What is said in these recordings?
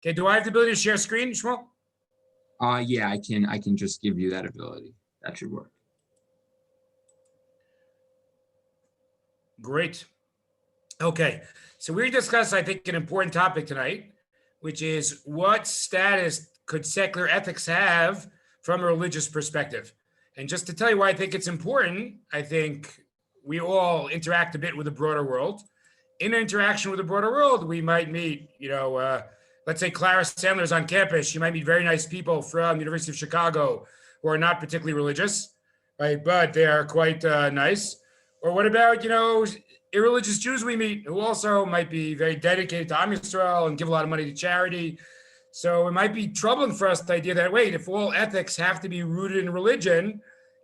Okay, do I have the ability to share screen, Shmuel? Yeah, I can just give you that ability. That should work. Great. Okay, so we discussed, I think, an important topic tonight, which is what status could secular ethics have from a religious perspective? And just to tell you why I think it's important, I think we all interact a bit with the broader world. In interaction with the broader world, we might meet, let's say Clara Sandler's on campus. She might meet very nice people from University of Chicago who are not particularly religious, right? But they are quite nice. Or what about, irreligious Jews we meet who also might be very dedicated to Am Yisrael and give a lot of money to charity. So it might be troubling for us the idea that, wait, if all ethics have to be rooted in religion,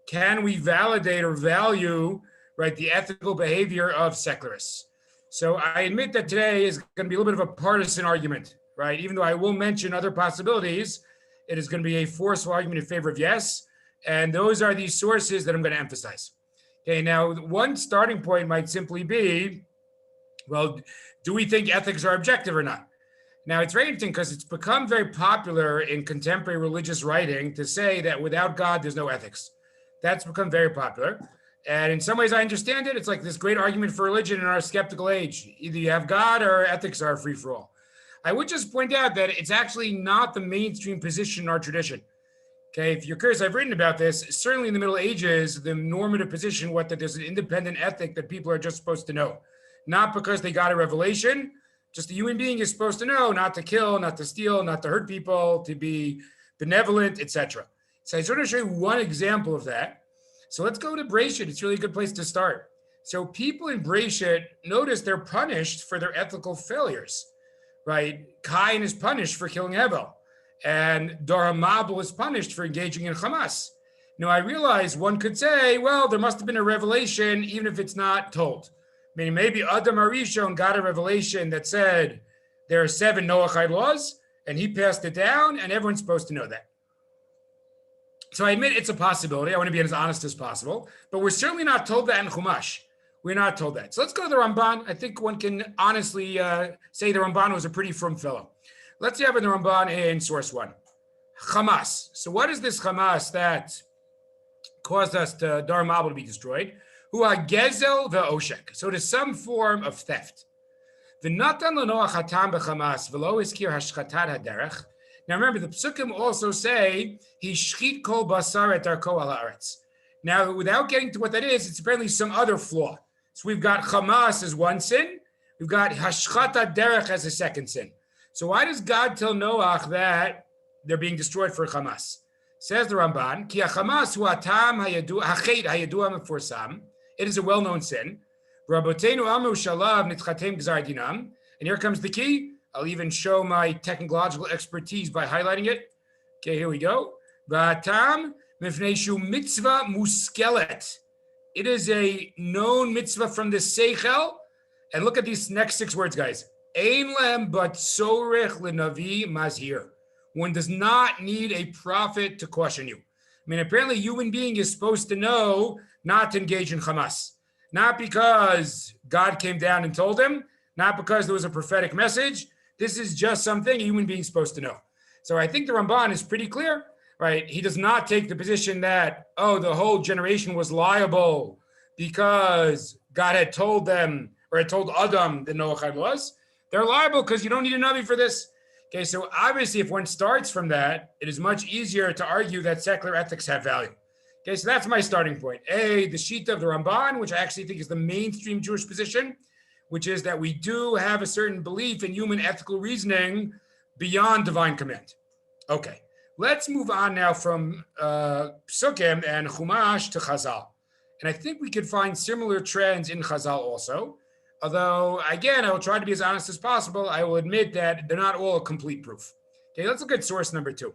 can we validate or value, right, the ethical behavior of secularists? So I admit that today is going to be a little bit of a partisan argument, right? Even though I will mention other possibilities, it is going to be a forceful argument in favor of yes. And those are the sources that I'm going to emphasize. Okay, now one starting point might simply be, well, do we think ethics are objective or not? Now, it's very interesting because it's become very popular in contemporary religious writing to say that without God, there's no ethics. That's become very popular. And in some ways, I understand it. It's like this great argument for religion in our skeptical age. Either you have God or ethics are free for all. I would just point out that it's actually not the mainstream position in our tradition. Okay, if you're curious, I've written about this. Certainly in the Middle Ages, the normative position was that there's an independent ethic that people are just supposed to know. Not because they got a revelation, just a human being is supposed to know not to kill, not to steal, not to hurt people, to be benevolent, etc. So I just want to show you one example of that. So let's go to Breshit. It's really a good place to start. So people in Breshit, notice they're punished for their ethical failures, right? Cain is punished for killing Hevel, and Dor HaMabul is punished for engaging in Hamas. Now, I realize one could say, well, there must have been a revelation, even if it's not told. Meaning maybe Adam Arishon got a revelation that said there are 7 Noahide laws, and he passed it down, and everyone's supposed to know that. So I admit it's a possibility. I want to be as honest as possible, but we're certainly not told that in Chumash. We're not told that. So let's go to the Ramban. I think one can honestly say the Ramban was a pretty frum fellow. Let's have the Ramban in source 1. Hamas. So what is this Hamas that caused us to Dor HaMabul to be destroyed? Hu hagezel ve'oshek. So it is some form of theft. V'natan l'noach hatam b'Hamas v'lo iskir hashchatat haderech. Now remember, the psukim also say he shchit kol basar et darko al haaretz. Now, without getting to what that is, it's apparently some other flaw. So we've got Hamas as one sin. We've got hashchata derech as a second sin. So why does God tell Noach that they're being destroyed for Hamas? Says the Ramban, Ki Hamas hu atam hachet hayadua meforsam. It is a well-known sin. Rabotenu amru shalav nitchatem gzar dinam. And here comes the key. I'll even show my technological expertise by highlighting it. Okay, here we go. V'atam mifnei shu mitzvah muskelet. It is a known mitzvah from the Seichel. And look at these next 6 words, guys. Ein lem but sorech lenavi mazhir. One does not need a prophet to caution you. I mean, apparently a human being is supposed to know not to engage in Hamas. Not because God came down and told him, not because there was a prophetic message. This is just something a human being is supposed to know. So I think the Ramban is pretty clear, right? He does not take the position that, oh, the whole generation was liable because God had told them, or had told Adam that Noach was. They're liable because you don't need a Navi for this. Okay, so obviously if one starts from that, it is much easier to argue that secular ethics have value. Okay, so that's my starting point. A, the Shita of the Ramban, which I actually think is the mainstream Jewish position, which is that we do have a certain belief in human ethical reasoning beyond divine command. Okay, let's move on now from Psukim and Chumash to Chazal. And I think we could find similar trends in Chazal also. Although, again, I will try to be as honest as possible. I will admit that they're not all a complete proof. Okay, let's look at source number 2.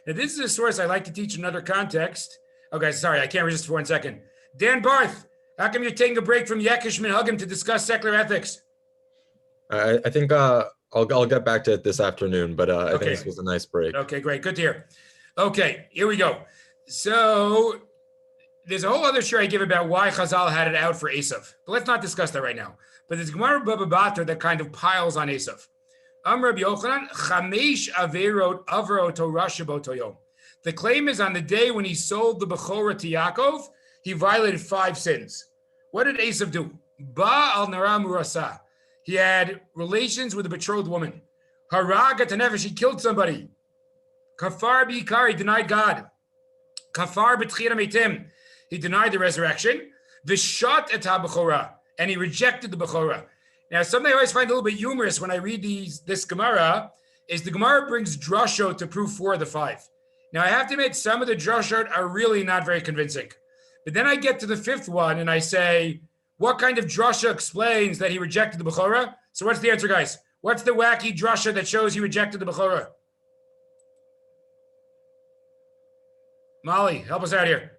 Now, this is a source I like to teach in another context. Okay, sorry, I can't resist for 1 second. Dan Barth, how come you're taking a break from Yekish Minhagim to discuss secular ethics? I think I'll get back to it this afternoon, but I think this was a nice break. Okay, great. Good to hear. Okay, here we go. So there's a whole other share I give about why Chazal had it out for Esav. But let's not discuss that right now. But there's Gemara Baba Batra that kind of piles on Esav. Rabbi Yochanan, Chamesh Averot Avro Torah Shabbos Yom. The claim is on the day when he sold the Bechorah to Yaakov, he violated 5 sins. What did Esav do? Ba al Nara Murasa. He had relations with a betrothed woman. Haragat Nefesh, he killed somebody. Kafar Bikar, he denied God. Kafar B'tchira Meitim, he denied the resurrection. Vishat et ha-Bechorah, and he rejected the Bechorah. Now, something I always find a little bit humorous when I read this Gemara is the Gemara brings drashot to prove 4 of the 5. Now, I have to admit, some of the drashot are really not very convincing. But then I get to the 5th one and I say, what kind of drasha explains that he rejected the Bechorah? So what's the answer, guys? What's the wacky drasha that shows he rejected the Bechorah? Molly, help us out here.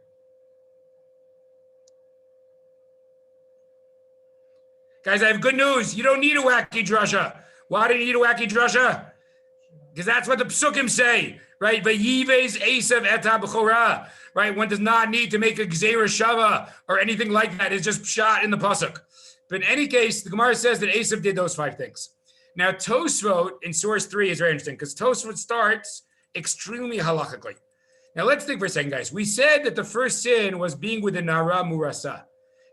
Guys, I have good news. You don't need a wacky drasha. Why do you need a wacky drasha? Because that's what the psukim say, right? Vayives Esav et ha-Bechorah, right? One does not need to make a gzeira shava or anything like that. It's just shot in the pasuk. But in any case, the Gemara says that Esav did those 5 things. Now, Tosfot in source 3 is very interesting because Tosfot starts extremely halachically. Now, let's think for a second, guys. We said that the first sin was being with a Nara Murasa.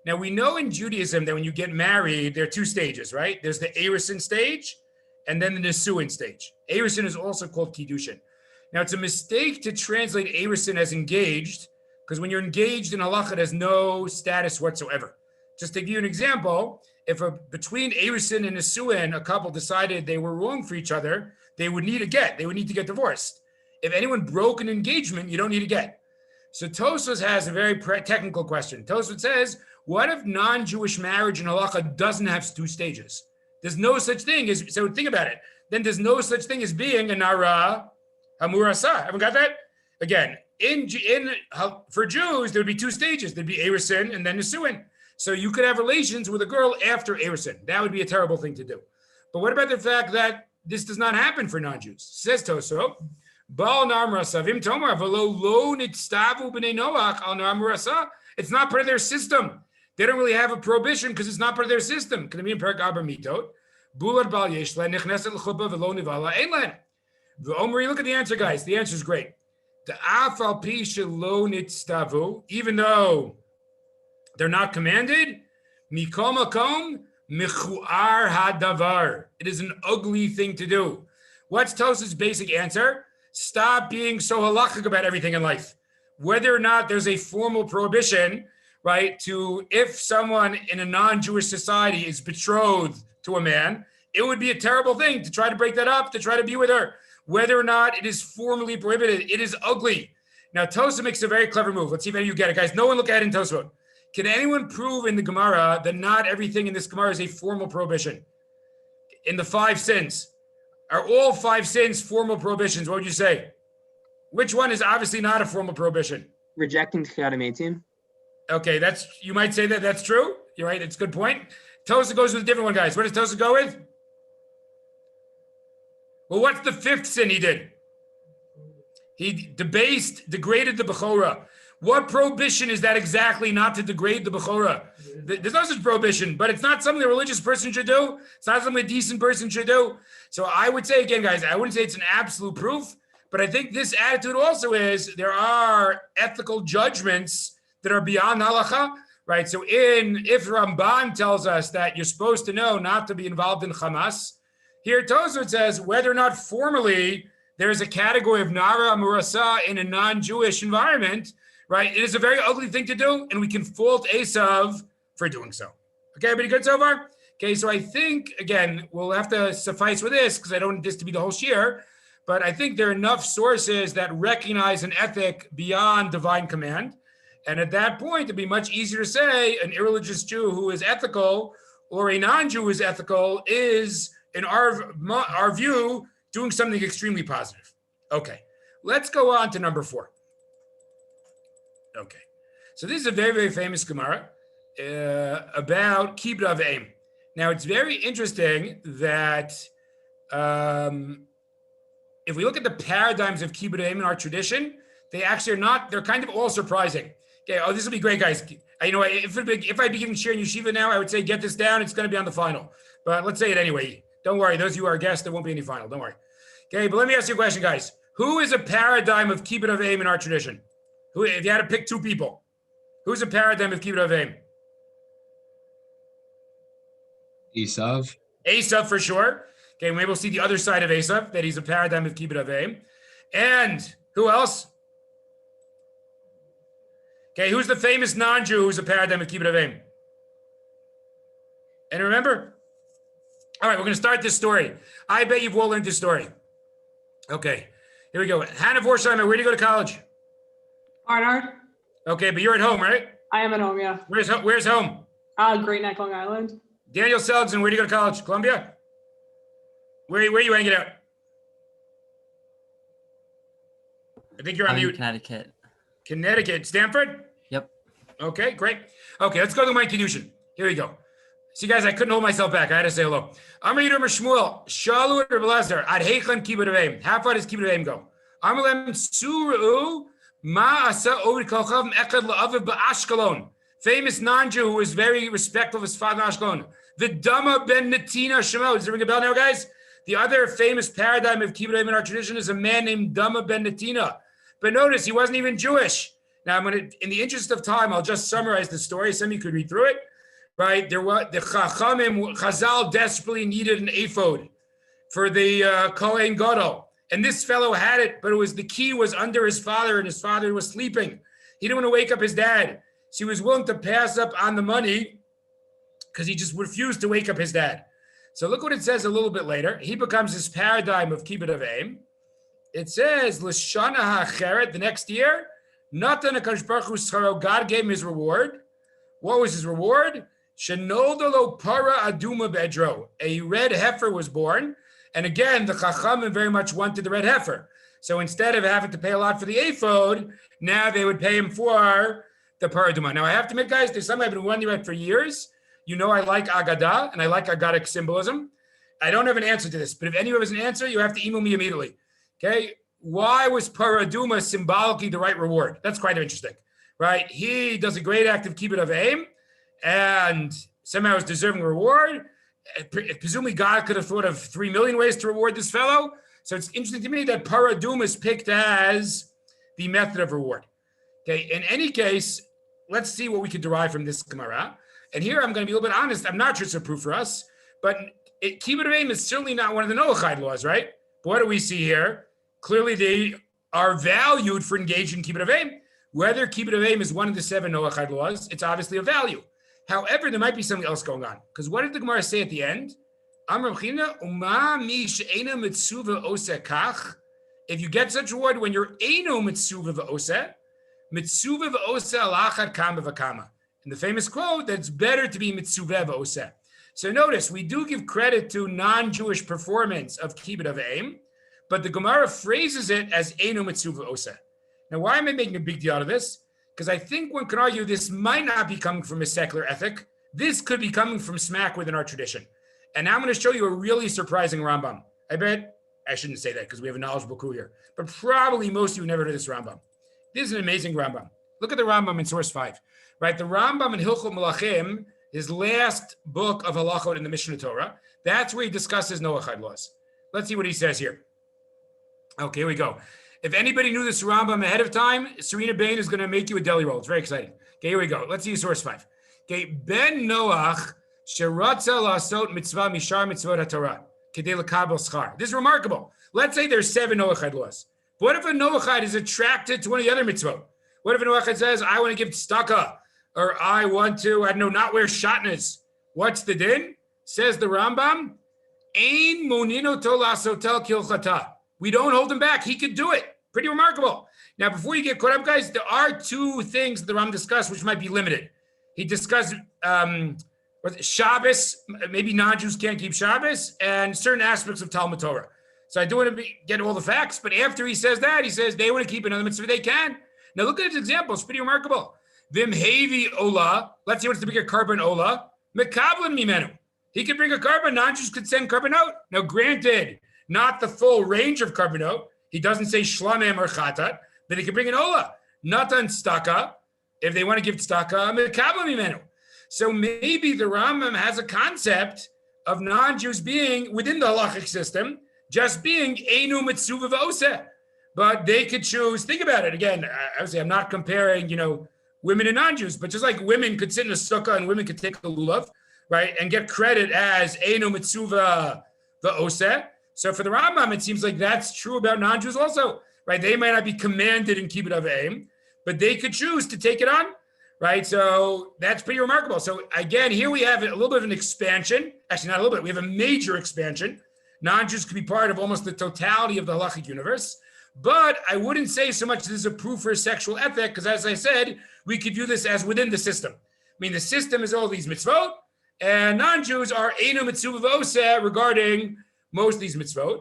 Now, we know in Judaism that when you get married, there are 2 stages, right? There's the Erusin stage and then the Nesuin stage. Erusin is also called Kiddushin. Now, it's a mistake to translate Erusin as engaged because when you're engaged in halacha, it has no status whatsoever. Just to give you an example, if between Erusin and Nesuin, a couple decided they were wrong for each other, they would need a get. They would need to get divorced. If anyone broke an engagement, you don't need a get. So Tosfos has a very technical question. Tosfos says, what if non-Jewish marriage in halacha doesn't have 2 stages? There's no such thing as, so think about it. Then there's no such thing as being a Nara Hamurasa. Haven't got that? Again, for Jews, there would be 2 stages. There'd be Erusin and then Nesuin. So you could have relations with a girl after Erusin. That would be a terrible thing to do. But what about the fact that this does not happen for non-Jews? Says Tosfos, it's not part of their system. They don't really have a prohibition because it's not part of their system. Can it be in Perek Arba Mitot? Look at the answer, guys. The answer is great. Even though they're not commanded, it is an ugly thing to do. What's Tosfos' basic answer? Stop being so halachic about everything in life. Whether or not there's a formal prohibition, right, to if someone in a non-Jewish society is betrothed to a man, it would be a terrible thing to try to break that up, to try to be with her. Whether or not it is formally prohibited, it is ugly. Now, Tosfos makes a very clever move. Let's see if any of you get it. Guys, no one look at it in Tosfos. Can anyone prove in the Gemara that not everything in this Gemara is a formal prohibition? In the 5 sins. Are all 5 sins formal prohibitions? What would you say? Which one is obviously not a formal prohibition? Rejecting Tchiyat HaMeitim. Okay, you might say that that's true. You're right. It's a good point. Tosfos goes with a different one, guys. What does Tosfos go with? Well, what's the 5th sin he did? He degraded the Bechorah. What prohibition is that exactly not to degrade the Bechorah? There's no such prohibition, but it's not something a religious person should do. It's not something a decent person should do. So I would say, again, guys, I wouldn't say it's an absolute proof, but I think this attitude also is there are ethical judgments that are beyond halacha, right? So if Ramban tells us that you're supposed to know not to be involved in Hamas, here Tosfos says whether or not formally there is a category of Nara Murasa in a non-Jewish environment, right? It is a very ugly thing to do, and we can fault Esav for doing so. Okay, everybody good so far? Okay, so I think, again, we'll have to suffice with this because I don't want this to be the whole shiur, but I think there are enough sources that recognize an ethic beyond divine command. And at that point, it'd be much easier to say an irreligious Jew who is ethical or a non-Jew who is ethical is, in our view, doing something extremely positive. Okay, let's go on to number 4. Okay, so this is a very, very famous Gemara about Kibbud Avim. Now, it's very interesting that if we look at the paradigms of Kibbud Avim in our tradition, they actually are not, they're kind of all surprising. Okay, this will be great, guys. You know, if I begin sharing Yeshiva now, I would say get this down. It's going to be on the final. But let's say it anyway. Don't worry. Those of you who are guests, there won't be any final. Don't worry. Okay, but let me ask you a question, guys. Who is a paradigm of kibbud av v'em in our tradition? Who, if you had to pick two people, who's a paradigm of kibbud av v'em? Esav. Esav for sure. Okay, maybe we'll see the other side of Esav, that he's a paradigm of kibbud av v'em. And who else? Okay, who's the famous non-Jew who's a paradigm of kibbud av v'em? And remember? All right, we're going to start this story. I bet you've all learned this story. Okay, here we go. Hannah Vorsheimer, where do you go to college? Barnard. Okay, but you're at home, right? I am at home, yeah. Where's home? Great Neck, Long Island. Daniel Seligson, where do you go to college? Columbia? Where are you hanging out? I think you're on mute. Connecticut. Connecticut. Stanford? Yep. Okay, great. Okay, let's go to my Kiddushin. Here we go. See, guys, I couldn't hold myself back. I had to say hello. Amar Yidom Shmuel, Shalu Reb Elazar, Ad Heichlan Kibbud av v'em. How far does Kibbud av v'em go? Amar Lem Suru Ma Asa Ovid Kolchav Echad La'aviv Ba'Ashkelon. Famous non-Jew who was very respectful of his father in Ashkelon. The Dama ben Natina Shemo. Does it ring a bell now, guys? The other famous paradigm of Kibbud av v'em in our tradition is a man named Dama ben Natina. But notice, he wasn't even Jewish. Now, I'm going to, in the interest of time, I'll just summarize the story. Some of you could read through it. Right, there was the Chazal desperately needed an ephod for the Kohen Gadol, and this fellow had it, but the key was under his father, and his father was sleeping. He didn't want to wake up his dad, so he was willing to pass up on the money because he just refused to wake up his dad. So look what it says a little bit later. He becomes this paradigm of kibbud av v'em. It says l'shana ha'acheret, the next year, Natan HaKadosh Baruch Hu scharo, God gave him his reward. What was his reward? Shenodolo para aduma bedro. A red heifer was born. And again, the Chachamim very much wanted the red heifer. So instead of having to pay a lot for the ephod, now they would pay him for the paraduma. Now I have to admit, guys, there's something I've been wondering about for years. You know I like Agadah, and I like Agadic symbolism. I don't have an answer to this, but if anyone has an answer, you have to email me immediately. Okay? Why was paraduma symbolically the right reward? That's quite interesting, right? He does a great act of kibbud av v'em, and somehow is deserving a reward. Presumably God could have thought of 3 million ways to reward this fellow. So it's interesting to me that paraduma is picked as the method of reward. Okay, in any case, let's see what we could derive from this Gemara. And here I'm going to be a little bit honest. I'm not sure it's a proof for us, but kibbud av v'em is certainly not one of the Noachide laws, right? But what do we see here? Clearly they are valued for engaging in kibbud av v'em. Whether kibbud av v'em is one of the 7 Noachide laws, it's obviously a value. However, there might be something else going on. Because what did the Gemara say at the end? If you get such a reward when you're Eino Mitzuva V'oseh, Mitzuva V'oseh Alachad Kama V'kama. And the famous quote, that it's better to be Mitzuva V'oseh. So notice, we do give credit to non-Jewish performance of kibbud av v'em, but the Gemara phrases it as Eino Mitzuva V'oseh. Now, why am I making a big deal out of this? Because I think one can argue this might not be coming from a secular ethic. This could be coming from smack within our tradition. And now I'm going to show you a really surprising Rambam. I bet, I shouldn't say that because we have a knowledgeable crew here, but probably most of you never heard of this Rambam. This is an amazing Rambam. Look at the Rambam in source 5, right? The Rambam in Hilchot Melachim, his last book of halachot in the Mishnah Torah, that's where he discusses Noachide laws. Let's see what he says here. Okay, here we go. If anybody knew this Rambam ahead of time, Serena Bain is going to make you a deli roll. It's very exciting. Okay, here we go. Let's see source 5. Okay, Ben Noach sheratza lasot mitzvah mishar mitzvot haTorah kedei lekabel schar. This is remarkable. Let's say there's 7 Noachide laws. What if a Noachide is attracted to one of the other mitzvot? What if a Noachide says, I want to give tzedakah, or I want to, not wear shatnez? What's the din? Says the Rambam, Ein monino to lasotel kilchata. We don't hold him back. He could do it. Pretty remarkable. Now, before you get caught up, guys, there are 2 things the Ram discussed which might be limited. He discussed Shabbos, maybe non-Jews can't keep Shabbos, and certain aspects of Talmud Torah. So I do want to get all the facts, but after he says that, he says they want to keep another mitzvah, they can. Now look at his example. It's pretty remarkable. Vim hevi ola. Let's see what's the bigger carbon ola. Mekablan mimenu. He could bring a carbon. Non-Jews could send carbon out. Now, granted, not the full range of carbon out. He doesn't say shlamem or chatat, but he could bring an ola. Natan staka. If they want to give staka, mekablan mimenu. So maybe the Rambam has a concept of non-Jews being within the halachic system, just being Einu Mitzuva V'oseh. But they could choose, think about it. Again, obviously I'm not comparing, women and non-Jews, but just like women could sit in a sukkah and women could take a lulav, right, and get credit as Einu Mitzuva V'oseh. So for the Rambam, it seems like that's true about non-Jews also, right? They might not be commanded in Kibbut Avim, but they could choose to take it on, right? So that's pretty remarkable. So again, here we have a little bit of an expansion. Actually, not a little bit. We have a major expansion. Non-Jews could be part of almost the totality of the halachic universe. But I wouldn't say so much this is a proof for sexual ethic, because as I said, we could view this as within the system. I mean, the system is all these mitzvot, and non-Jews are Einu Mitzuva V'oseh regarding most of these mitzvot.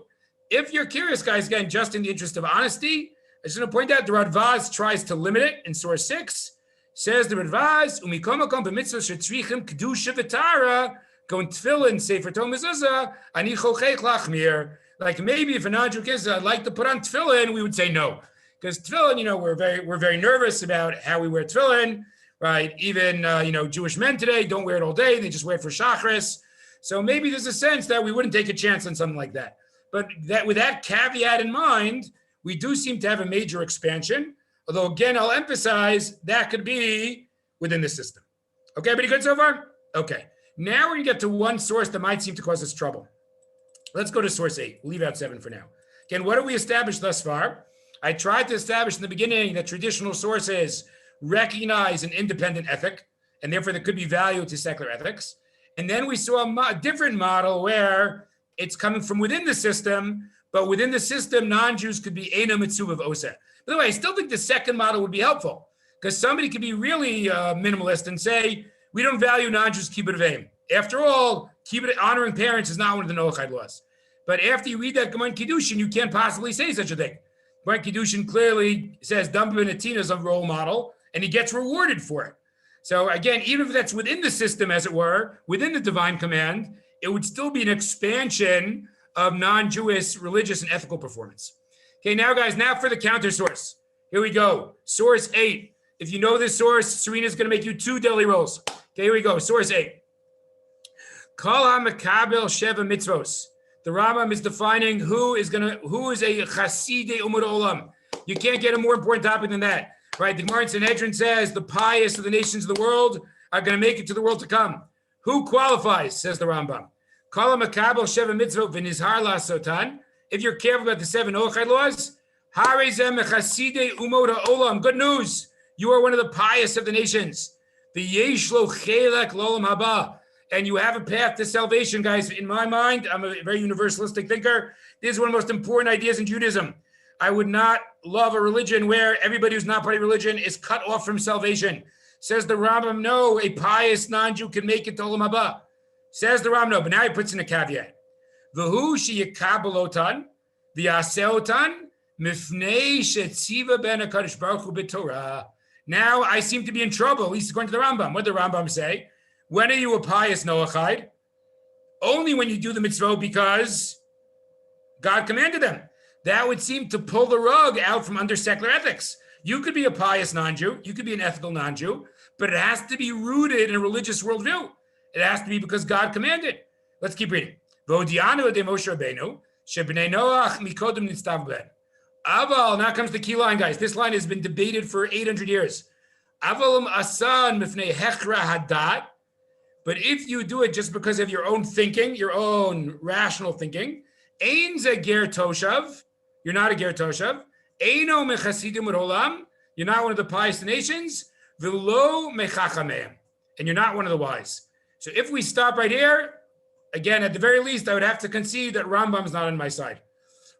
If you're curious, guys, again, just in the interest of honesty, I just want to point out the Radvaz tries to limit it in source 6. Says the Radvaz, Umikom Makom b'mitzvot shetzrichim kedusha v'tara, going tefillin, sefer Torah mezuzah, ani chochech lachmir. Like maybe if a non-Jew says, I'd like to put on tefillin, we would say no. Because tefillin, we're very nervous about how we wear tefillin, right? Even, Jewish men today don't wear it all day. They just wear it for shachris. So maybe there's a sense that we wouldn't take a chance on something like that. But that with that caveat in mind, we do seem to have a major expansion. Although, again, I'll emphasize that could be within the system. Okay, everybody good so far? Okay. Now we're going to get to one source that might seem to cause us trouble. Let's go to source 8. We'll leave out 7 for now. Again, what have we established thus far? I tried to establish in the beginning that traditional sources recognize an independent ethic, and therefore there could be value to secular ethics. And then we saw a different model where it's coming from within the system, but within the system, non-Jews could be Einu Mitzuva V'oseh. By the way, I still think the second model would be helpful, because somebody could be really minimalist and say, we don't value non-Jews Kibbut Avim. After all, Kibbut, honoring parents is not one of the Noachide laws. But after you read that Gemara Kiddushin, you can't possibly say such a thing. Gemara Kiddushin clearly says Dam ben Atina is a role model, and he gets rewarded for it. So again, even if that's within the system, as it were, within the divine command, it would still be an expansion of non-Jewish religious and ethical performance. Okay, now guys, now for the counter source. Here we go. Source 8. If you know this source, Serena's going to make you 2 deli rolls. Okay, here we go. Source 8. Kol ha-mekabel sheva mitzvos. The Rambam is defining who is a chasidei umad olam. You can't get a more important topic than that. Right, the Gemara in Sanhedrin says the pious of the nations of the world are going to make it to the world to come. Who qualifies, says the Rambam. Kol ha-mekabel sheva mitzvot v'nizhar la'asotan. If you're careful about the 7 Noachide laws, harei mechasidei umad olam. Good news, you are one of the pious of the nations. V'yesh lo chelek l'olam haba. And you have a path to salvation, guys. In my mind, I'm a very universalistic thinker. This is one of the most important ideas in Judaism. I would not love a religion where everybody who's not part of religion is cut off from salvation. Says the Rambam, no, a pious non-Jew can make it to Olam Haba. Says the Rambam, no, but now he puts in a caveat. V'hu sheyikabelotan, v'yaseotan, mifnei shetziva ben HaKadosh Baruch Hu b'Torah. Now I seem to be in trouble, at least according to the Rambam. What did the Rambam say? When are you a pious Noachide? Only when you do the mitzvot because God commanded them. That would seem to pull the rug out from under secular ethics. You could be a pious non-Jew. You could be an ethical non-Jew, but it has to be rooted in a religious worldview. It has to be because God commanded. Let's keep reading. V'odianu de Moshe Rabbeinu, shebnei Noach mikodem nitztav ben. Aval, now comes the key line, guys. This line has been debated for 800 years. Avalim asan mifnei hechra hadat. But if you do it just because of your own thinking, your own rational thinking, ein ze ger toshav, you're not a ger toshav. Eino mechasidim olam, you're not one of the pious nations. V'lo mechachameim, and you're not one of the wise. So if we stop right here, again, at the very least, I would have to concede that Rambam's not on my side.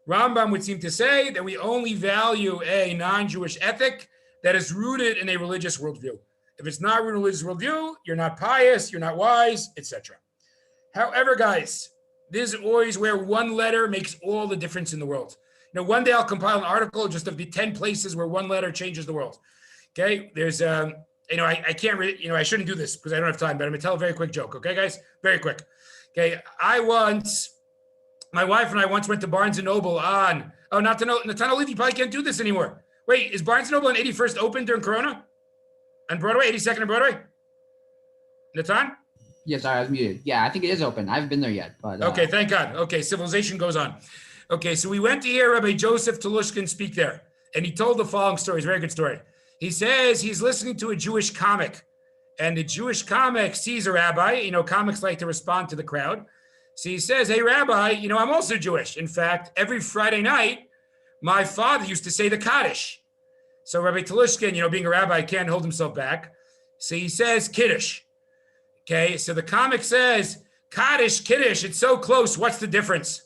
Rambam would seem to say that we only value a non-Jewish ethic that is rooted in a religious worldview. If it's not rooted in a religious worldview, you're not pious, you're not wise, etc. However, guys, this is always where one letter makes all the difference in the world. One day I'll compile an article just of the 10 places where one letter changes the world. Okay, there's, I can't really, I shouldn't do this because I don't have time, but I'm gonna tell a very quick joke. Okay, guys, very quick. Okay, my wife and I once went to Barnes & Noble on, Natan Olivi probably can't do this anymore. Wait, is Barnes & Noble on 81st open during Corona? On Broadway, 82nd and Broadway? Natan? Yeah, sorry, I was muted. Yeah, I think it is open. I haven't been there yet, but Okay, thank God. Okay, civilization goes on. Okay, so we went to hear Rabbi Joseph Telushkin speak there, and he told the following story. It's a very good story. He says he's listening to a Jewish comic, and the Jewish comic sees a rabbi. You know, comics like to respond to the crowd. So he says, hey, Rabbi, you know, I'm also Jewish. In fact, every Friday night, my father used to say the Kaddish. So Rabbi Telushkin, you know, being a rabbi, can't hold himself back. So he says Kiddush. Okay, so the comic says, Kaddish, Kiddush, it's so close. What's the difference?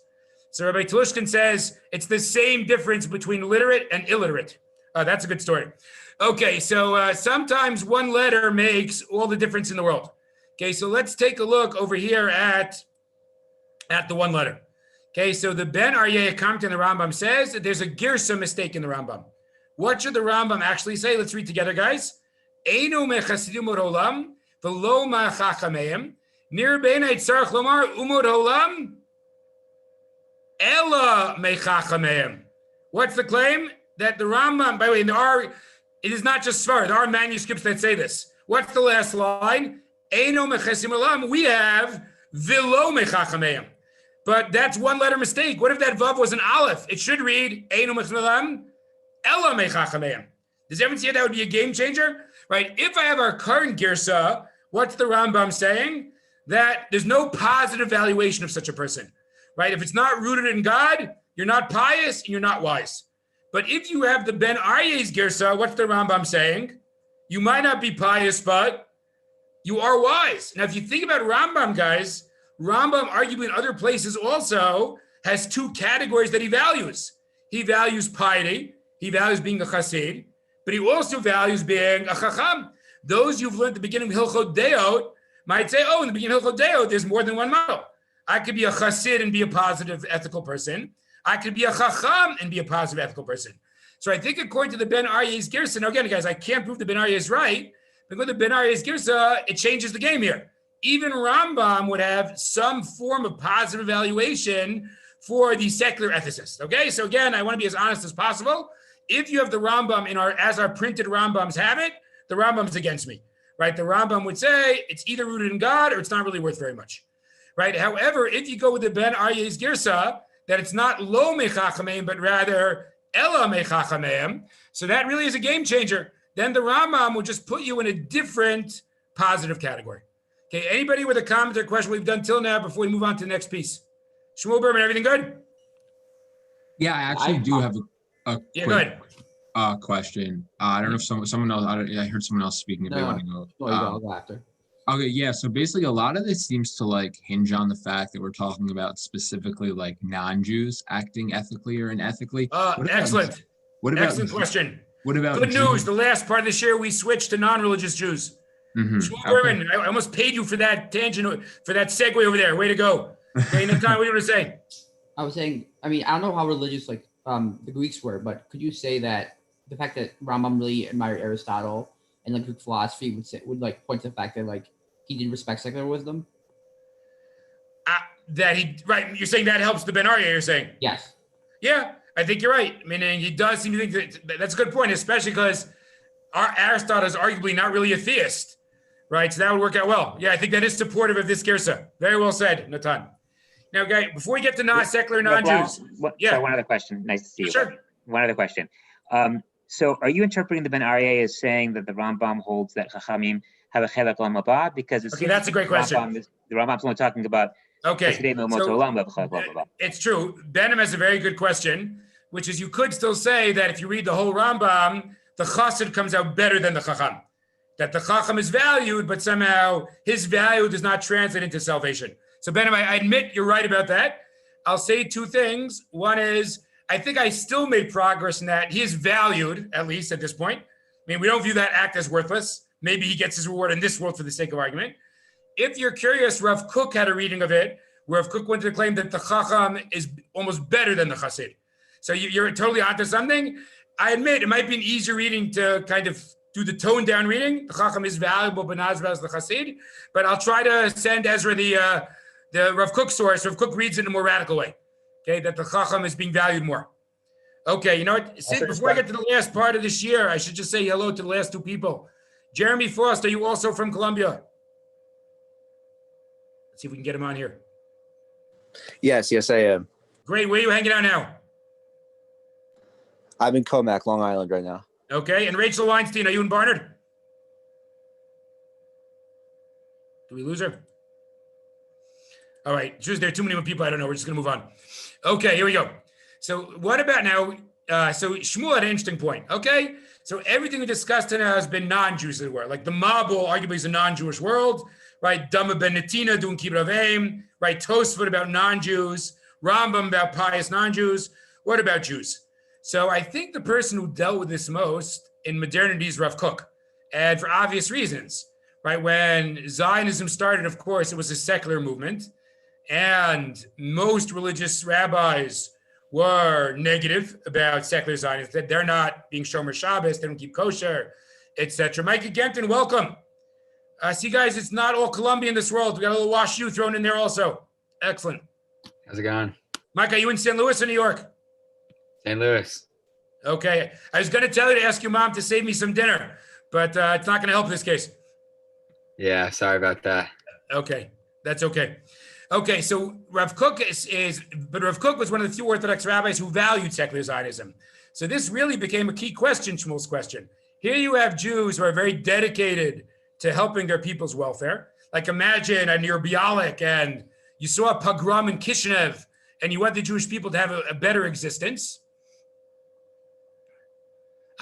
So Rabbi Telushkin says, it's the same difference between literate and illiterate. That's a good story. Okay, so sometimes one letter makes all the difference in the world. Okay, so let's take a look over here at the one letter. Okay, so the Ben Aryeh comment in the Rambam says that there's a girsa mistake in the Rambam. What should the Rambam actually say? Let's read together, guys. Einu mechasidim olam v'lo ma'chachameim nir beinai tzarich lomar umod olam ela mechachameim. What's the claim? That the Rambam, by the way, it is not just Svar, there are manuscripts that say this. What's the last line? Einu mechasim olam, we have v'lo mechachameim. But that's one letter mistake. What if that vav was an aleph? It should read Einu mechasim olam ela mechachameim. Does everyone see that would be a game changer? Right? If I have our current girsa, what's the Rambam saying? That there's no positive valuation of such a person. Right? If it's not rooted in God, you're not pious and you're not wise. But if you have the Ben Aryeh's girsa, what's the Rambam saying? You might not be pious, but you are wise. Now, if you think about Rambam, guys, Rambam, arguably in other places also, has two categories that he values. He values piety. He values being a chassid, but he also values being a chacham. Those you've learned at the beginning of Hilchot Deot might say, oh, in the beginning of Hilchot Deot, there's more than one model. I could be a chassid and be a positive, ethical person. I could be a chacham and be a positive, ethical person. So I think according to the Ben Aryeh's girsa, now again, guys, I can't prove the Ben Aryeh is right, but with the Ben Aryeh's girsa, it changes the game here. Even Rambam would have some form of positive evaluation for the secular ethicist. Okay, so again, I want to be as honest as possible. If you have the Rambam as our printed Rambams have it, the Rambam's against me, right? The Rambam would say it's either rooted in God or it's not really worth very much, right? However, if you go with the Ben Aryeh's girsa, that it's not lo mechachameim, but rather ela mechachameim, so that really is a game changer. Then the Rambam will just put you in a different positive category. Okay, anybody with a comment or question we've done till now before we move on to the next piece? Shmuel Berman, everything good? Yeah, I actually do have a Yeah, go ahead. question. I don't know if someone else. I heard someone else speaking. If they want to go. I'll go after. Okay, yeah. So basically, a lot of this seems to like hinge on the fact that we're talking about specifically like non-Jews acting ethically or unethically. Excellent. Excellent question. What about good Jews? news? The last part of this year, we switched to non-religious Jews. Shmuel Berman, I almost paid you for that tangent, for that segue over there. Way to go. Okay, Natan, what do you want to say? I was saying, I mean, I don't know how religious like the Greeks were, but could you say that the fact that Rambam really admired Aristotle and like Greek philosophy would like point to the fact that like he did respect secular wisdom? Right. You're saying that helps the Ben Aryeh, you're saying? Yes. Yeah, I think you're right. I mean, and he does seem to think that's a good point, especially because Aristotle is arguably not really a theist, right? So that would work out well. Yeah, I think that is supportive of this girsa. Very well said, Natan. Now, guys, before we get to non-secular non-Jews. So one other question. Nice to see you. Sure. One other question. So are you interpreting the Ben Aryeh as saying that the Rambam holds that Chachamim have a chelek olam haba? Because that's a great question. The Rambam's only talking about it's true. Benham has a very good question, which is you could still say that if you read the whole Rambam, the chassid comes out better than the chacham. That the chacham is valued, but somehow his value does not translate into salvation. So Benham, I admit you're right about that. I'll say two things. One is, I think I still made progress in that he is valued, at least at this point. I mean, we don't view that act as worthless. Maybe he gets his reward in this world for the sake of argument. If you're curious, Rav Kook had a reading of it, where Rav Kook went to claim that the chacham is almost better than the chassid. So you're totally onto something. I admit it might be an easier reading to kind of do the toned down reading. The chacham is valuable, but not as valuable as the chassid. But I'll try to send Ezra the Rav Kook source. Rav Kook reads it in a more radical way. Okay, that the chacham is being valued more. Okay, you know what? Before I get to the last part of this year, I should just say hello to the last two people. Jeremy Frost, are you also from Colombia? Let's see if we can get him on here. Yes, I am. Great. Where are you hanging out now? I'm in Comac, Long Island right now. Okay. And Rachel Weinstein, are you in Barnard? Do we lose her? All right. Just there are too many people I don't know. We're just going to move on. Okay, here we go. So what about now? So Shmuel had an interesting point. Okay. So everything we discussed now has been non-Jews in the world. Like the Mabul arguably is a non-Jewish world, right? Dama ben Netina doing Kibbut Avim, right? Tosfot about non-Jews, Rambam about pious non-Jews. What about Jews? So I think the person who dealt with this most in modernity is Rav Kook, and for obvious reasons, right? When Zionism started, of course, it was a secular movement, and most religious rabbis were negative about secular Zionists, that they're not being Shomer Shabbos, they don't keep kosher, etc. Micah Gempton, welcome. See, guys, it's not all Columbia in this world. We got a little Wash U thrown in there also. Excellent. How's it going? Mike, are you in St. Louis or New York? St. Louis. Okay. I was going to tell you to ask your mom to save me some dinner, but it's not going to help in this case. Yeah, sorry about that. Okay. That's okay. Okay, so Rav Kook but Rav Kook was one of the few Orthodox rabbis who valued secular Zionism. So this really became a key question, Shmuel's question. Here you have Jews who are very dedicated to helping their people's welfare. Like imagine near Bialik and you saw a pogrom in Kishinev and you want the Jewish people to have a better existence.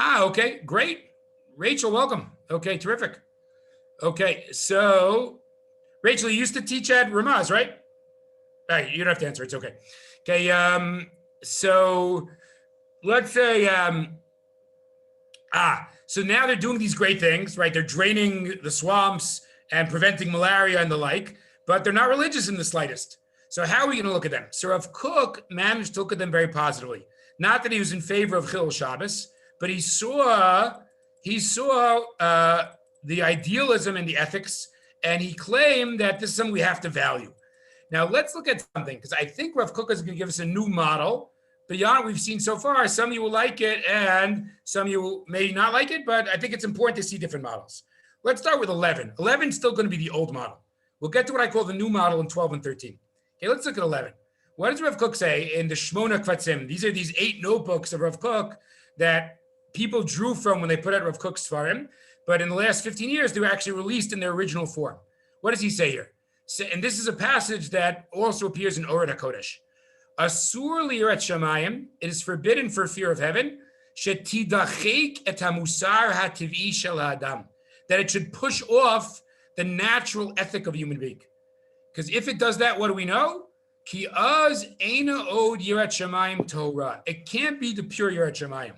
Okay, great. Rachel, welcome. Okay, terrific. Okay, so Rachel, you used to teach at Ramaz, right? Right, you don't have to answer. It's okay. Okay, so let's say, so now they're doing these great things, right? They're draining the swamps and preventing malaria and the like, but they're not religious in the slightest. So how are we going to look at them? So Rav Kook managed to look at them very positively. Not that he was in favor of Chilul Shabbos, but he saw the idealism and the ethics, and he claimed that this is something we have to value. Now let's look at something, because I think Rav Kook is going to give us a new model. Beyond what we've seen so far, some of you will like it and some of you may not like it, but I think it's important to see different models. Let's start with 11. 11 is still going to be the old model. We'll get to what I call the new model in 12 and 13. Okay, let's look at 11. What does Rav Kook say in the Shmona Kvatzim? These are these 8 notebooks of Rav Kook that people drew from when they put out Rav Kook's Svarim, but in the last 15 years, they were actually released in their original form. What does he say here? So, and this is a passage that also appears in Orayta Kodesh. Asur li'yirat shamayim, it is forbidden for fear of heaven, shetidachek et hamusar hativ'i shel ha'adam, that it should push off the natural ethic of a human being. Because if it does that, what do we know? Ki az eina od yirat shamayim Torah. It can't be the pure yirat shamayim.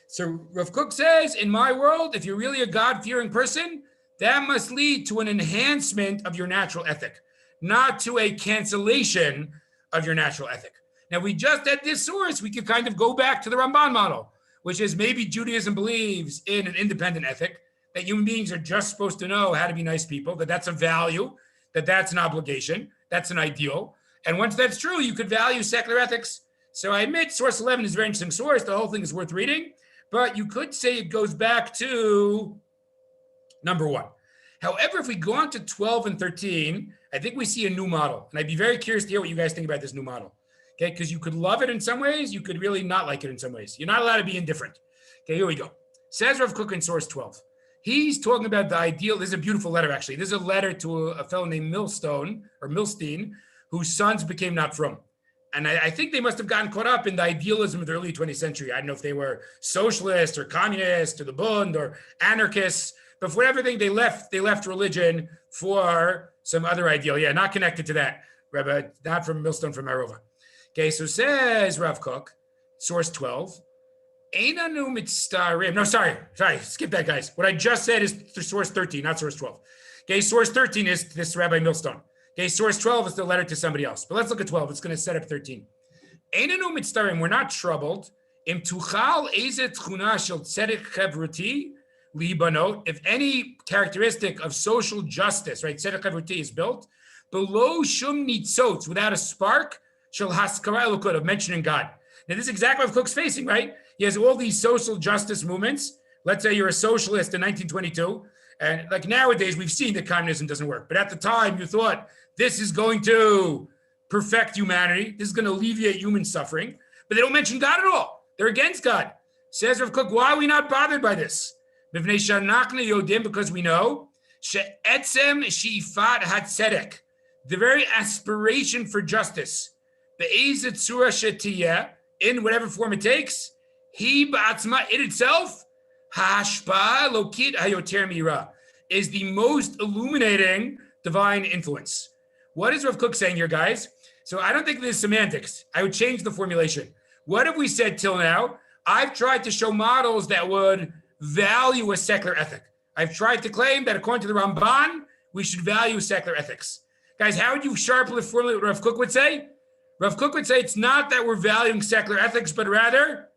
So Rav Kook says, in my world, if you're really a God-fearing person, that must lead to an enhancement of your natural ethic, not to a cancellation of your natural ethic. Now, we just at this source, we could kind of go back to the Ramban model, which is maybe Judaism believes in an independent ethic, that human beings are just supposed to know how to be nice people, that that's a value, that that's an obligation, that's an ideal. And once that's true, you could value secular ethics. So I admit source 11 is a very interesting source. The whole thing is worth reading, but you could say it goes back to number 1. However, if we go on to 12 and 13, I think we see a new model. And I'd be very curious to hear what you guys think about this new model. Okay, because you could love it in some ways, you could really not like it in some ways. You're not allowed to be indifferent. Okay, here we go. Says Rav Kook in source 12. He's talking about the ideal. This is a beautiful letter, actually. This is a letter to a fellow named Milstein, whose sons became not from. And I think they must have gotten caught up in the idealism of the early 20th century. I don't know if they were socialists or communists or the Bund or anarchists, but for everything they left religion for some other ideal. Yeah, not connected to that, Rebbe, not from Millstone, from Arova. Okay, so says Rav Kook, source 12, Einanu mitztarim. No, sorry, skip that, guys. What I just said is source 13, not source 12. Okay, source 13 is this Rabbi Millstone. Okay, source 12 is the letter to somebody else. But let's look at 12. It's going to set up 13. Einanu mitztarim, we're not troubled. Im tuchal ezet chuna shel tzedek chevruti libanot. If any characteristic of social justice, right, tzedek chevruti is built, below shum nitzot, without a spark, shel haskara elokut, of mentioning God. Now, this is exactly what Kook's facing, right? He has all these social justice movements. Let's say you're a socialist in 1922, And like nowadays, we've seen that communism doesn't work. But at the time, you thought this is going to perfect humanity. This is going to alleviate human suffering. But they don't mention God at all. They're against God. Says Rav Kook, why are we not bothered by this? Because we know the very aspiration for justice, in whatever form it takes, it itself, is the most illuminating divine influence. What is Rav Kook saying here, guys? So I don't think this is semantics. I would change the formulation. What have we said till now? I've tried to show models that would value a secular ethic. I've tried to claim that according to the Ramban, we should value secular ethics. Guys, how would you sharply formulate what Rav Kook would say? Rav Kook would say it's not that we're valuing secular ethics, but rather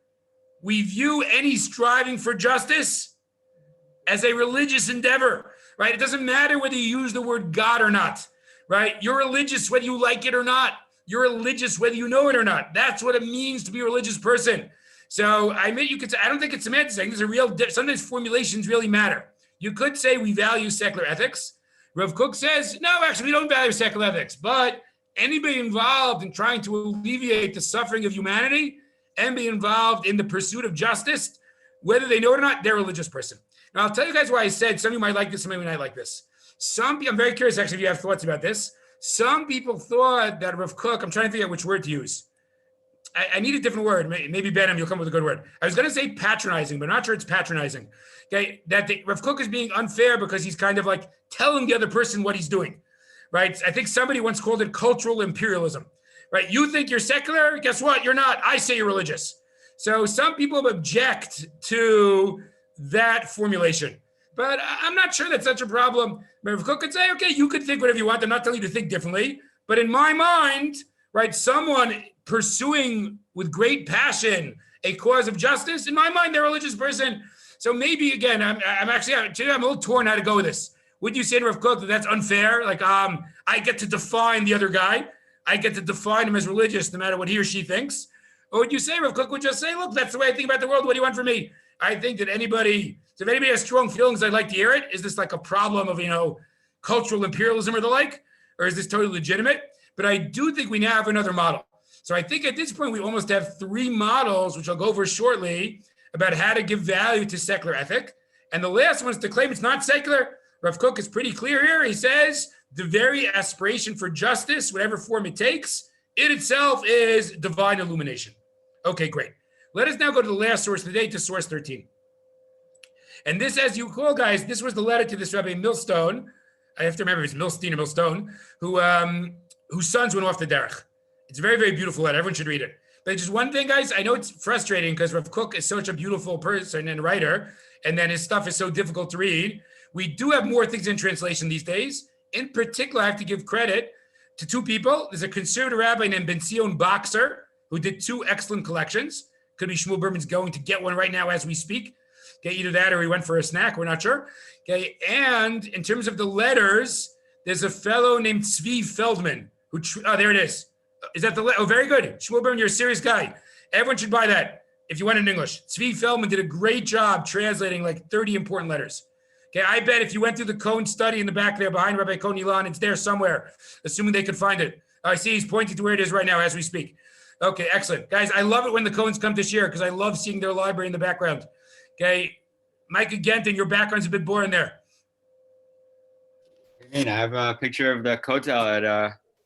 we view any striving for justice as a religious endeavor, right? It doesn't matter whether you use the word God or not, right? You're religious whether you like it or not. You're religious whether you know it or not. That's what it means to be a religious person. So I admit you could say, I don't think it's semantics. There's a real, sometimes formulations really matter. You could say we value secular ethics. Rav Kook says, no, actually, we don't value secular ethics, but anybody involved in trying to alleviate the suffering of humanity and be involved in the pursuit of justice, whether they know it or not, they're a religious person. Now, I'll tell you guys why I said some of you might like this, some of you might like this. Some people, I'm very curious, actually, if you have thoughts about this. Some people thought that Rav Kook, I'm trying to figure out which word to use. I need a different word. Maybe Benham, you'll come with a good word. I was going to say patronizing, but I'm not sure it's patronizing. Okay, that Rav Kook is being unfair because he's kind of like telling the other person what he's doing, right? I think somebody once called it cultural imperialism, right? You think you're secular? Guess what? You're not. I say you're religious. So some people object to that formulation, but I'm not sure that's such a problem. Rav Kook could say, okay, you could think whatever you want. I'm not telling you to think differently, but in my mind, right, someone pursuing with great passion a cause of justice, in my mind, they're a religious person. So maybe, again, I'm a little torn how to go with this. Would you say to Rav Kook that that's unfair? Like, I get to define the other guy. I get to define him as religious no matter what he or she thinks. Or would you say Rav Kook would just say, look, that's the way I think about the world. What do you want from me? I think that if anybody has strong feelings, I'd like to hear it. Is this like a problem of, cultural imperialism or the like? Or is this totally legitimate? But I do think we now have another model. So I think at this point, we almost have three models, which I'll go over shortly, about how to give value to secular ethic. And the last one is to claim it's not secular. Rav Kook is pretty clear here. He says the very aspiration for justice, whatever form it takes, it itself is divine illumination. Okay, great. Let us now go to the last source of the day, to source 13. And this, as you recall, guys, this was the letter to this Rabbi Millstone. I have to remember if it's Milstein or Millstone, whose sons went off the derech. It's a very, very beautiful letter. Everyone should read it. But just one thing, guys, I know it's frustrating because Rav Kook is such a beautiful person and writer, and then his stuff is so difficult to read. We do have more things in translation these days. In particular, I have to give credit to two people. There's a conservative rabbi named Ben Zion Boxer, who did two excellent collections. Could be Shmuel Berman's going to get one right now as we speak. Okay, either that or he went for a snack. We're not sure. Okay, and in terms of the letters, there's a fellow named Tzvi Feldman who, there it is. Is that the, very good. Shmuel Berman, you're a serious guy. Everyone should buy that if you want it in English. Tzvi Feldman did a great job translating like 30 important letters. Okay, I bet if you went through the Cohen study in the back there behind Rabbi Cohen Ilan, it's there somewhere, assuming they could find it. I see he's pointing to where it is right now as we speak. Okay, excellent. Guys, I love it when the Cohens come this year because I love seeing their library in the background. Okay, Micah Genton, your background's a bit boring there. I have a picture of the Kotel at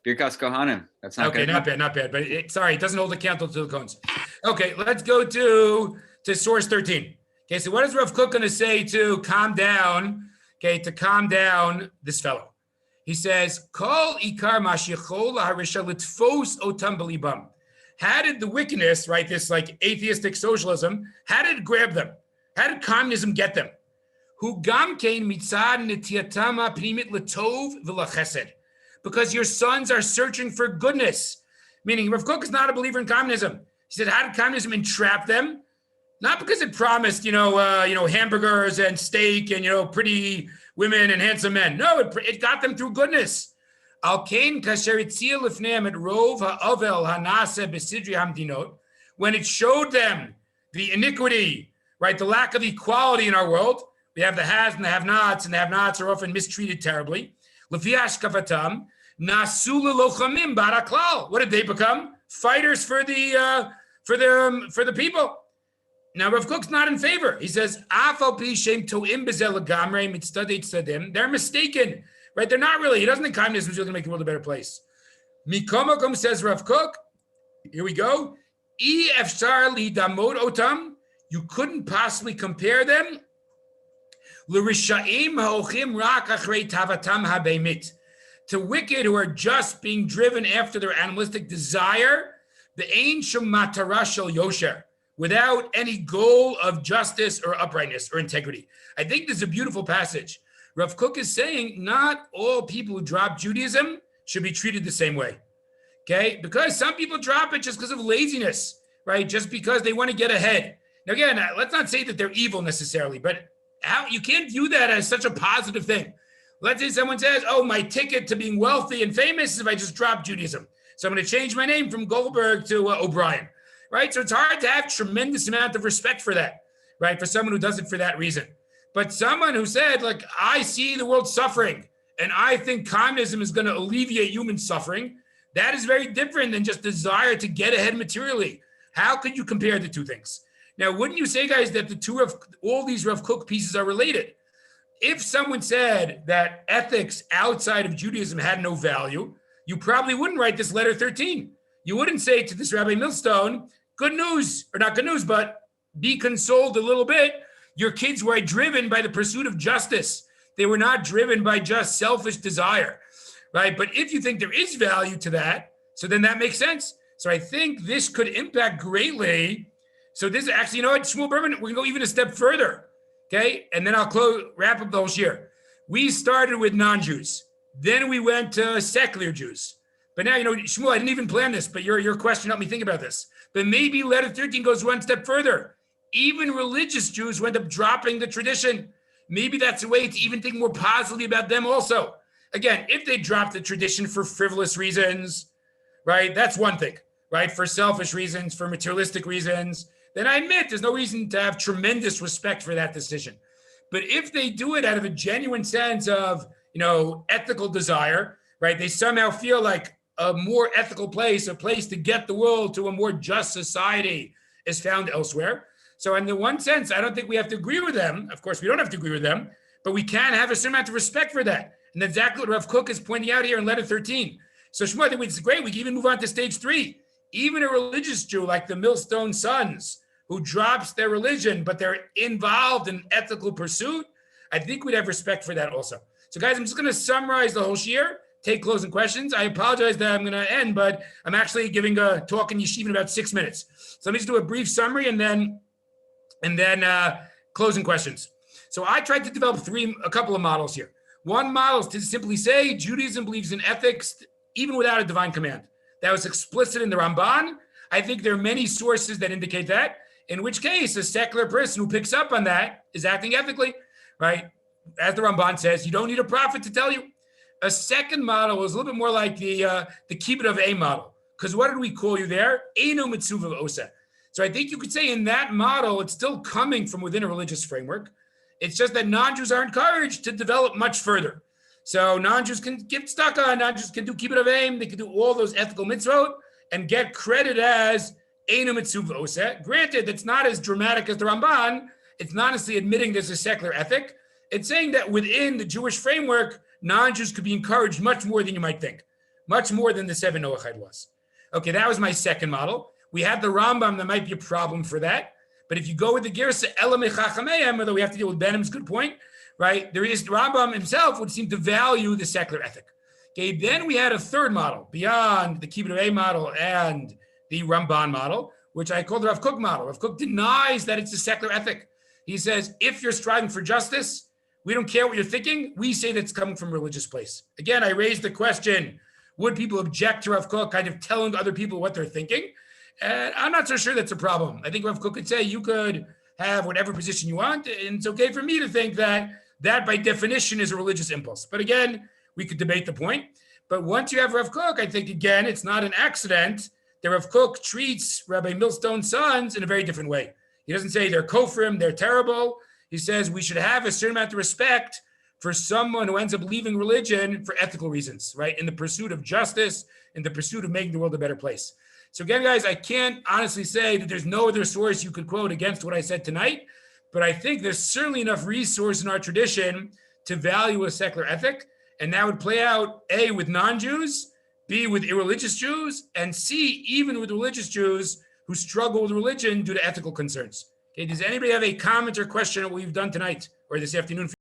Birkas Kohanim. That's not okay. good. Not bad. But it doesn't hold a candle to the Cohens. Okay, let's go to source 13. Okay, so what is Rav Kook going to say to calm down? Okay, to calm down this fellow. He says, "Kol ikar mashiachol harisha litfos otam belibam." How did the wickedness, right? This like atheistic socialism, how did it grab them? How did communism get them? Hu gam kein mitzad netiatama pnimit letov v'lachesed. Because your sons are searching for goodness. Meaning, Rav Kook is not a believer in communism. He said, how did communism entrap them? Not because it promised, hamburgers and steak and, pretty women and handsome men. No, it got them through goodness. Al kain kasher itzia lifneim et rov ha'avel hanase besidri hamdinot. When it showed them the iniquity, right, the lack of equality in our world, We have the has and the have-nots, and the have-nots are often mistreated terribly. Lefi hashkafatam, nasu lelochamim baraklal. What did they become? Fighters for the people. Now Rav Kook's not in favor. He says, "Afal pi shem to'im bezel lagamrei mitzadei tzadim." They're mistaken, right? They're not really. He doesn't think communism is really going to make the world a better place. Mikomakom, says Rav Kook. Here we go. I efshar li damod otam. You couldn't possibly compare them. L'rishaim ha'ochim rak achrei tavatam habeimit. To wicked who are just being driven after their animalistic desire. The ein shum matara shel yosher. Without any goal of justice or uprightness or integrity. I think this is a beautiful passage. Rav Kook is saying not all people who drop Judaism should be treated the same way, okay? Because some people drop it just because of laziness, right? Just because they want to get ahead. Now again, let's not say that they're evil necessarily, but how you can't view that as such a positive thing. Let's say someone says, oh, my ticket to being wealthy and famous is if I just drop Judaism. So I'm going to change my name from Goldberg to O'Brien. Right? So it's hard to have tremendous amount of respect for that, right? For someone who does it for that reason. But someone who said, like, I see the world suffering and I think communism is going to alleviate human suffering, that is very different than just desire to get ahead materially. How could you compare the two things? Now, wouldn't you say, guys, that the two of all these Rav Kook pieces are related? If someone said that ethics outside of Judaism had no value, you probably wouldn't write this letter 13. You wouldn't say to this Rabbi Millstone, good news, or not good news, but be consoled a little bit. Your kids were driven by the pursuit of justice. They were not driven by just selfish desire, right? But if you think there is value to that, so then that makes sense. So I think this could impact greatly. So this actually, you know what, Shmuel Berman, we're gonna go even a step further, okay? And then I'll wrap up the whole year. We started with non-Jews. Then we went to secular Jews. But now, you know, Shmuel, I didn't even plan this, but your question helped me think about this. But maybe letter 13 goes one step further. Even religious Jews who end up dropping the tradition. Maybe that's a way to even think more positively about them also. Again, if they drop the tradition for frivolous reasons, right, that's one thing, right? For selfish reasons, for materialistic reasons, then I admit there's no reason to have tremendous respect for that decision. But if they do it out of a genuine sense of, you know, ethical desire, right? They somehow feel like a more ethical place, a place to get the world to a more just society is found elsewhere. So in the one sense, I don't think we have to agree with them. Of course, we don't have to agree with them, but we can have a certain amount of respect for that. And that's exactly what Rav Kook is pointing out here in letter 13. So Shmuel, I think it's great. We can even move on to stage 3. Even a religious Jew like the Millstone sons who drops their religion, but they're involved in ethical pursuit, I think we'd have respect for that also. So guys, I'm just going to summarize the whole shiur. Take closing questions. I apologize that I'm going to end, but I'm actually giving a talk in Yeshiva in about 6 minutes. So let me just do a brief summary and then closing questions. So I tried to develop a couple of models here. One model is to simply say Judaism believes in ethics even without a divine command. That was explicit in the Ramban. I think there are many sources that indicate that, in which case a secular person who picks up on that is acting ethically, right? As the Ramban says, you don't need a prophet to tell you. A second model was a little bit more like the kibbut of a model. Because what did we call you there? Eino mitzuva osa. So I think you could say in that model, it's still coming from within a religious framework. It's just that non-Jews are encouraged to develop much further. So non-Jews can get stuck on, non-Jews can do kibbut of aim, they can do all those ethical mitzvot and get credit as eino mitzuva osa. Granted, it's not as dramatic as the Ramban. It's not necessarily admitting there's a secular ethic. It's saying that within the Jewish framework, non-Jews could be encouraged much more than you might think, much more than the 7 Noachide was. Okay, that was my second model. We had the Rambam, that might be a problem for that. But if you go with the Girsa Ela Mechachameim, although we have to deal with Benham's good point, right? There is, the Rambam himself would seem to value the secular ethic. Okay, then we had a third model beyond the Kibbut of A model and the Ramban model, which I call the Rav Kook model. Rav Kook denies that it's a secular ethic. He says, if you're striving for justice, we don't care what you're thinking. We say that's coming from a religious place. Again, I raised the question, would people object to Rav Kook kind of telling other people what they're thinking? And I'm not so sure that's a problem. I think Rav Kook could say you could have whatever position you want, and it's okay for me to think that by definition is a religious impulse. But again, we could debate the point. But once you have Rav Kook, I think, again, it's not an accident that Rav Kook treats Rabbi Millstone's sons in a very different way. He doesn't say they're kofrim, they're terrible. He says we should have a certain amount of respect for someone who ends up leaving religion for ethical reasons, right? In the pursuit of justice, in the pursuit of making the world a better place. So again, guys, I can't honestly say that there's no other source you could quote against what I said tonight, but I think there's certainly enough resource in our tradition to value a secular ethic. And that would play out A, with non-Jews, B, with irreligious Jews, and C, even with religious Jews who struggle with religion due to ethical concerns. Okay, does anybody have a comment or question on what we've done tonight or this afternoon?